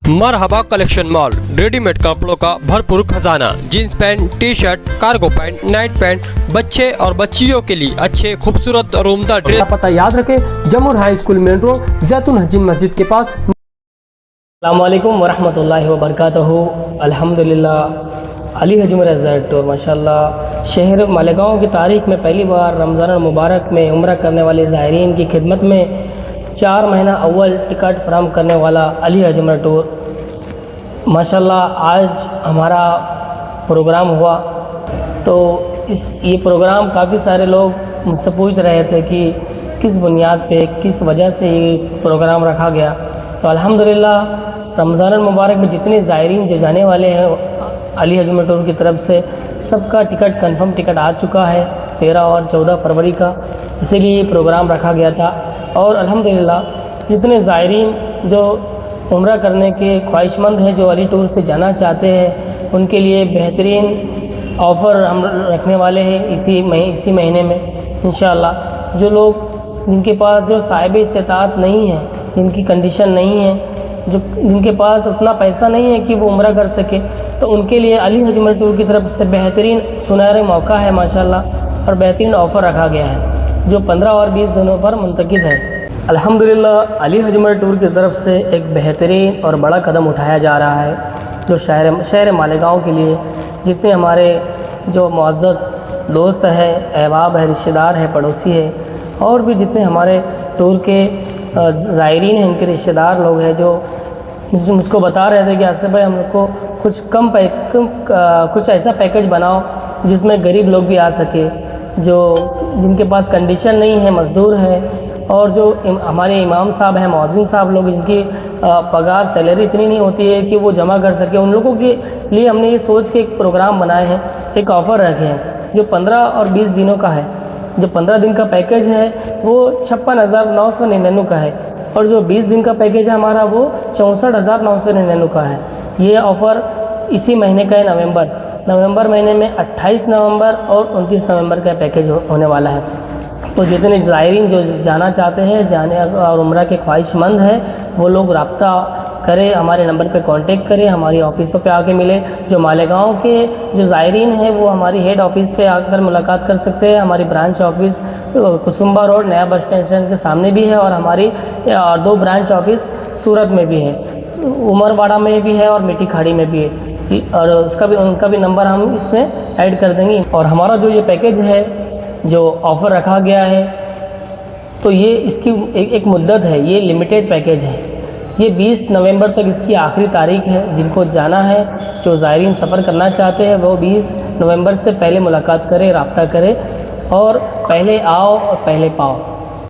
मरहबा collection mall, readymade कपड़ों का भरपूर खजाना, jeans pant, T shirt, cargo pant, night pant, बच्चे और बच्चियों के लिए अच्छे खूबसूरत और उम्दा ड्रेस। पता याद रखें, जमूर हाई स्कूल मेन रोड, जैतून हजीन मस्जिद के पास। अस्सलाम वालेकुम वरहमतुल्लाहि वबरकातुहू। अल्हम्दुलिल्लाह अली अजमर स्टोर माशाल्लाह शहर मालेगांव की तारीख में पहली बार रमज़ान मुबारक में उम्रा करने वाले ज़ायरीन की खिदमत में 4 महीना अव्वल टिकट फराहम करने वाला अली अजमर टूर माशाल्लाह आज हमारा प्रोग्राम हुआ। तो ये प्रोग्राम काफ़ी सारे लोग मुझसे पूछ रहे थे कि किस बुनियाद पे, किस वजह से ये प्रोग्राम रखा गया। तो अल्हम्दुलिल्लाह रमज़ान मुबारक में जितने ज़ायरीन जो जाने वाले हैं अली अजमर टूर की तरफ से, सबका टिकट कंफर्म टिकट आ चुका है 13 और 14 फरवरी का, इसीलिए ये प्रोग्राम रखा गया था। और अल्हम्दुलिल्लाह जितने ज़ायरीन जो उम्रा करने के ख्वाहिशमंद हैं, जो अली टूर से जाना चाहते हैं, उनके लिए बेहतरीन ऑफ़र हम रखने वाले हैं इसी महीने में इंशाअल्लाह। जो लोग जिनके पास जो साहिब इस्तिताअत नहीं है, जिनकी कंडीशन नहीं है, जिनके पास उतना पैसा नहीं है कि वो उम्रा कर सके, तो उनके लिए अली अजमर टूर की तरफ से बेहतरीन सुनहरे मौका है माशाल्लाह। और बेहतरीन ऑफ़र रखा गया है जो 15 और 20 दिनों पर मुंतकिद है। अल्हम्दुलिल्लाह अली अजमर टूर की तरफ से एक बेहतरीन और बड़ा कदम उठाया जा रहा है जो शहर मालेगांव के लिए जितने हमारे जो मुअज़्ज़ज़ दोस्त हैं, अहबाब है, रिश्तेदार है, पड़ोसी है, और भी जितने हमारे टूर के ज़ायरीन हैं, इनके रिश्तेदार लोग हैं जो मुझको बता रहे थे कि आसिफ भाई हम लोग को कुछ कुछ ऐसा पैकेज बनाओ जिसमें गरीब लोग भी आ सके, जिनके पास कंडीशन नहीं है, मज़दूर है, और जो हमारे इमाम साहब हैं, मुअज़्ज़िन साहब लोग, जिनकी पगार सैलरी इतनी नहीं होती है कि वो जमा कर सके, उन लोगों के लिए हमने ये सोच के एक प्रोग्राम बनाए हैं, एक ऑफ़र रखे हैं जो 15 और 20 दिनों का है। जो 15 दिन का पैकेज है वो 56,999 का है, और जो 20 दिन का पैकेज है हमारा वो 64,999 का है। ये ऑफ़र इसी महीने का है, नवंबर महीने में 28 नवंबर और 29 नवंबर का पैकेज होने वाला है। तो जितने ज़ायरीन जो जाना चाहते हैं, जाने और उम्रा के ख्वाहिशमंद हैं, वो लोग रब्ता करें, हमारे नंबर पे कांटेक्ट करें, हमारी ऑफ़िसों पे आके मिले। जो मालेगांव के जो ज़ायरीन हैं वो हमारी हेड ऑफ़िस पे आकर मुलाकात कर सकते हैं। हमारी ब्रांच ऑफ़िस कुसुम्बा रोड नया बस स्टेशन के सामने भी है, और हमारी 2 ब्रांच ऑफ़िस सूरत में भी है, उमरवाड़ा में भी है और मिट्टी खाड़ी में भी है, और उनका भी नंबर हम इसमें ऐड कर देंगे। और हमारा जो ये पैकेज है, जो ऑफ़र रखा गया है, तो ये इसकी एक मुद्दत है, ये लिमिटेड पैकेज है। ये 20 नवंबर तक इसकी आखिरी तारीख है। जिनको जाना है, जो ज़ायरीन सफ़र करना चाहते हैं, वो 20 नवंबर से पहले मुलाकात करें, रब्ता करें, और पहले आओ और पहले पाओ।